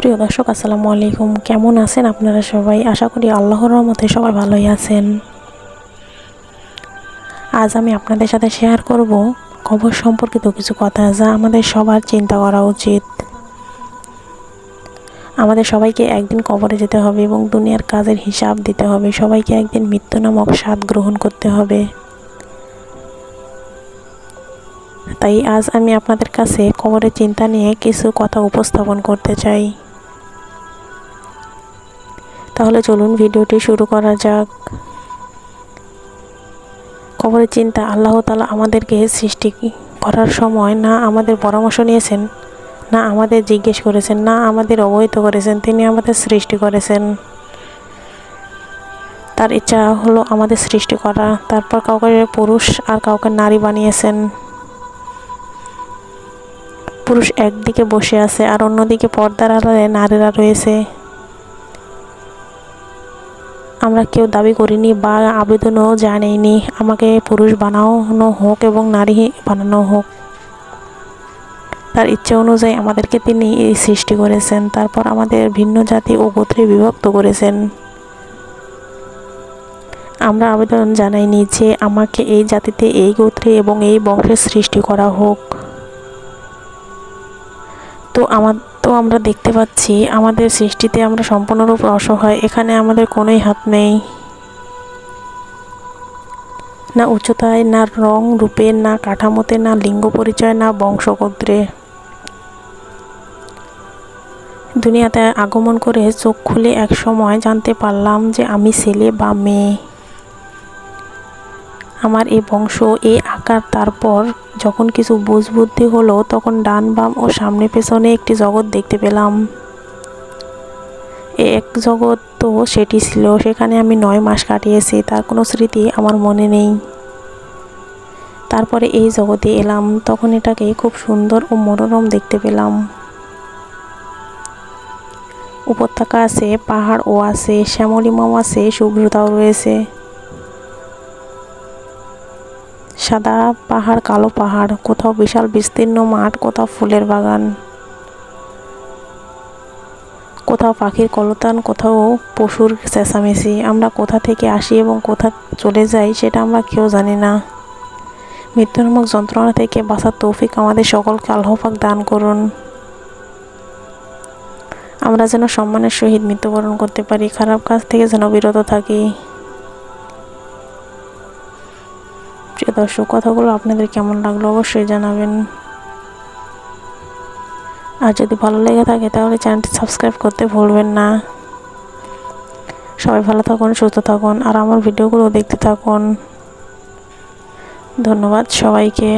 প্রিয় দর্শক, আসসালামু আলাইকুম। কেমন আছেন আপনারা সবাই? আশা করি আল্লাহর রহমতে সবাই ভালোই আছেন। আজ আমি আপনাদের সাথে শেয়ার করব কবর সম্পর্কিত কিছু কথা, যা আমাদের সবার চিন্তা করা উচিত। আমাদের সবাইকে একদিন কবরে যেতে হবে এবং দুনিয়ার কাজের হিসাব দিতে হবে। সবাইকে একদিন মৃত্যু নামক স্বাদ গ্রহণ করতে হবে। তাই আজ আমি আপনাদের কাছে কবরের চিন্তা নিয়ে কিছু কথা উপস্থাপন করতে চাই। তাহলে চলুন ভিডিওটি শুরু করা যাক। কবরের চিন্তা। আল্লাহ তাআলা আমাদেরকে সৃষ্টি করার সময় না আমাদের পরামর্শ নিয়েছেন, না আমাদের জিজ্ঞেস করেছেন, না আমাদের অবহিত করেছেন। তিনি আমাদের সৃষ্টি করেছেন। তার ইচ্ছা হলো আমাদের সৃষ্টি করা। তারপর কাউকে পুরুষ আর কাউকে নারী বানিয়েছেন। পুরুষ একদিকে বসে আছে আর অন্যদিকে পর্দার আড়ালে নারীরা রয়েছে। আমরা কেউ দাবি করিনি বা আবেদনও জানাইনি আমাকে পুরুষ বানানো হোক এবং নারী বানানো হোক। তার ইচ্ছে অনুযায়ী আমাদেরকে তিনি এই সৃষ্টি করেছেন। তারপর আমাদের ভিন্ন জাতি ও গোত্রে বিভক্ত করেছেন। আমরা আবেদন জানাইনি যে আমাকে এই জাতিতে, এই গোত্রে এবং এই বংশের সৃষ্টি করা হোক। তো আমরা দেখতে পাচ্ছি আমাদের সৃষ্টিতে আমরা সম্পূর্ণরূপে অসহায়। এখানে আমাদের কোনোই হাত নেই, না উচ্চতায়, না রং রূপে, না কাঠামোতে, না লিঙ্গ পরিচয়, না বংশগোত্রে। দুনিয়াতে আগমন করে চোখ খুলে এক সময় জানতে পারলাম যে আমি ছেলে বা মেয়ে, আমার এই বংশ, এই আকার। তারপর যখন কিছু বুঝবুদ্ধি হলো, তখন ডান বাম ও সামনে পেছনে একটি জগৎ দেখতে পেলাম। এক জগৎ তো সেটি ছিল, সেখানে আমি 9 মাস কাটিয়েছি। তার কোনো স্মৃতি আমার মনে নেই। তারপরে এই জগতে এলাম, তখন এটাকে খুব সুন্দর ও মনোরম দেখতে পেলাম। উপত্যকা আছে, পাহাড়ও আছে, শ্যামলিমাও আছে, শুভ্রতাও রয়েছে। সাদা পাহাড়, কালো পাহাড়, কোথাও বিশাল বিস্তীর্ণ মাঠ, কোথাও ফুলের বাগান, কোথাও পাখির কলতান, কোথাও পশুর চেঁচামেচি। আমরা কোথা থেকে আসি এবং কোথা চলে যাই সেটা আমরা কেউ জানি না। মৃত্যু নামক যন্ত্রণা থেকে বাঁচার তৌফিক আমাদের সকলকে আল্লাহ পাক দান করুন। আমরা যেন সম্মানের সহিত মৃত্যুবরণ করতে পারি, খারাপ কাজ থেকে যেন বিরত থাকি। প্রিয় দর্শক, কথাগুলো আপনাদের কেমন লাগলো অবশ্যই জানাবেন। আর যদি ভালো লেগে থাকে তাহলে চ্যানেলটি সাবস্ক্রাইব করতে ভুলবেন না। সবাই ভালো থাকুন, সুস্থ থাকুন আর আমার ভিডিওগুলো দেখতে থাকুন। ধন্যবাদ সবাইকে।